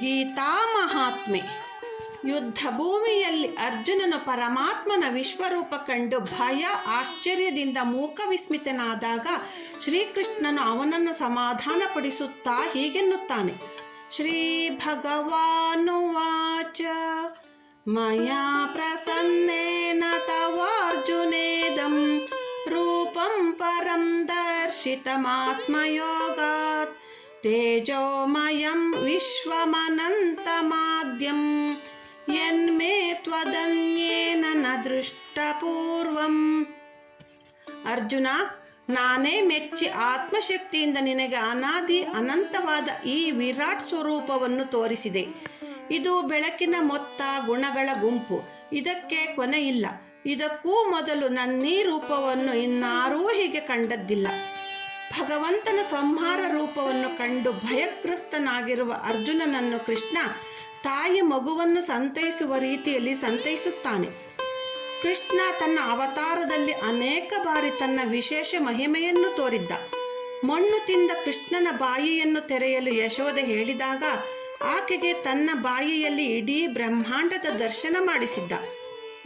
ಗೀತಾ ಮಹಾತ್ಮೆ. ಯುದ್ಧ ಭೂಮಿಯಲ್ಲಿ ಅರ್ಜುನನು ಪರಮಾತ್ಮನ ವಿಶ್ವರೂಪ ಕಂಡು ಭಯ ಆಶ್ಚರ್ಯದಿಂದ ಮೂಕವಿಸ್ಮಿತನಾದಾಗ ಶ್ರೀಕೃಷ್ಣನು ಅವನನ್ನು ಸಮಾಧಾನಪಡಿಸುತ್ತಾ ಹೀಗೆನ್ನುತ್ತಾನೆ. ಶ್ರೀ ಭಗವಾನುವಾಚ ಮಯಾ ಪ್ರಸನ್ನೇನ ತವಾರ್ಜುನೇದಂ ರೂಪಂ ಪರಂ ದರ್ಶಿತಮಾತ್ಮಯೋಗಾತ್ ತೇಜೋಮಯಂ ವಿಶ್ವಮನಂತಮಾದ್ಯಂ ಯನ್ಮೇ ತ್ವದನ್ಯೇನ ನ ದೃಷ್ಟಪೂರ್ವಂ. ಅರ್ಜುನ, ನಾನೇ ಮೆಚ್ಚಿ ಆತ್ಮಶಕ್ತಿಯಿಂದ ನಿನಗೆ ಅನಾದಿ ಅನಂತವಾದ ಈ ವಿರಾಟ್ ಸ್ವರೂಪವನ್ನು ತೋರಿಸಿದೆ. ಇದು ಬೆಳಕಿನ ಮೊತ್ತ ಗುಣಗಳ ಗುಂಪು. ಇದಕ್ಕೆ ಕೊನೆಯಿಲ್ಲ. ಇದಕ್ಕೂ ಮೊದಲು ನನ್ನೀ ರೂಪವನ್ನು ಇನ್ನಾರೂ ಹೀಗೆ ಕಂಡದ್ದಿಲ್ಲ. ಭಗವಂತನ ಸಂಹಾರ ರೂಪವನ್ನು ಕಂಡು ಭಯಗ್ರಸ್ತನಾಗಿರುವ ಅರ್ಜುನನನ್ನು ಕೃಷ್ಣ ತಾಯಿ ಮಗುವನ್ನು ಸಂತೈಸುವ ರೀತಿಯಲ್ಲಿ ಸಂತೈಸುತ್ತಾನೆ. ಕೃಷ್ಣ ತನ್ನ ಅವತಾರದಲ್ಲಿ ಅನೇಕ ಬಾರಿ ತನ್ನ ವಿಶೇಷ ಮಹಿಮೆಯನ್ನು ತೋರಿದ್ದ. ಮಣ್ಣು ತಿಂದ ಕೃಷ್ಣನ ಬಾಯಿಯನ್ನು ತೆರೆಯಲು ಯಶೋದೆ ಹೇಳಿದಾಗ ಆಕೆಗೆ ತನ್ನ ಬಾಯಿಯಲ್ಲಿ ಇಡೀ ಬ್ರಹ್ಮಾಂಡದ ದರ್ಶನ ಮಾಡಿಸಿದ್ದ.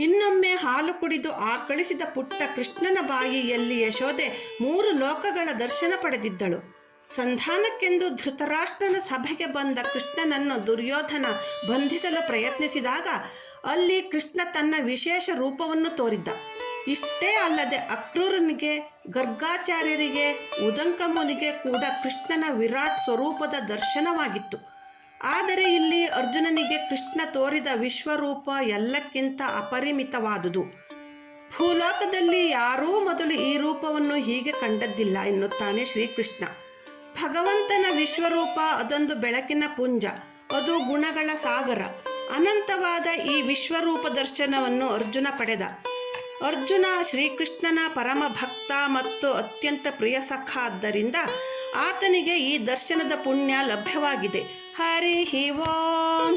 ಇನ್ನೊಮ್ಮೆ ಹಾಲು ಕುಡಿದು ಆಕಳಿಸಿದ ಪುಟ್ಟ ಕೃಷ್ಣನ ಬಾಯಿಯಲ್ಲಿ ಯಶೋದೆ 3 ಲೋಕಗಳ ದರ್ಶನ ಪಡೆದಿದ್ದಳು. ಸಂಧಾನಕ್ಕೆಂದು ಧೃತರಾಷ್ಟ್ರನ ಸಭೆಗೆ ಬಂದ ಕೃಷ್ಣನನ್ನು ದುರ್ಯೋಧನ ಬಂಧಿಸಲು ಪ್ರಯತ್ನಿಸಿದಾಗ ಅಲ್ಲಿ ಕೃಷ್ಣ ತನ್ನ ವಿಶೇಷ ರೂಪವನ್ನು ತೋರಿದ್ದ. ಇಷ್ಟೇ ಅಲ್ಲದೆ ಅಕ್ರೂರನಿಗೆ, ಗರ್ಗಾಚಾರ್ಯರಿಗೆ, ಉದಂಕಮುನಿಗೆ ಕೂಡ ಕೃಷ್ಣನ ವಿರಾಟ್ ಸ್ವರೂಪದ ದರ್ಶನವಾಗಿತ್ತು. ಆದರೆ ಇಲ್ಲಿ ಅರ್ಜುನನಿಗೆ ಕೃಷ್ಣ ತೋರಿದ ವಿಶ್ವರೂಪ ಎಲ್ಲಕ್ಕಿಂತ ಅಪರಿಮಿತವಾದುದು. ಭೂಲೋಕದಲ್ಲಿ ಯಾರೂ ಮೊದಲು ಈ ರೂಪವನ್ನು ಹೀಗೆ ಕಂಡದ್ದಿಲ್ಲ ಎನ್ನುತ್ತಾನೆ ಶ್ರೀಕೃಷ್ಣ. ಭಗವಂತನ ವಿಶ್ವರೂಪ ಅದೊಂದು ಬೆಳಕಿನ ಪುಂಜ, ಅದು ಗುಣಗಳ ಸಾಗರ. ಅನಂತವಾದ ಈ ವಿಶ್ವರೂಪ ದರ್ಶನವನ್ನು ಅರ್ಜುನ ಪಡೆದ. ಅರ್ಜುನ ಶ್ರೀಕೃಷ್ಣನ ಪರಮ ಭಕ್ತ ಮತ್ತು ಅತ್ಯಂತ ಪ್ರಿಯ ಸಖ. ಆದ್ದರಿಂದ ಆತನಿಗೆ ಈ ದರ್ಶನದ ಪುಣ್ಯ ಲಭ್ಯವಾಗಿದೆ. ಹರಿ ಓಂ.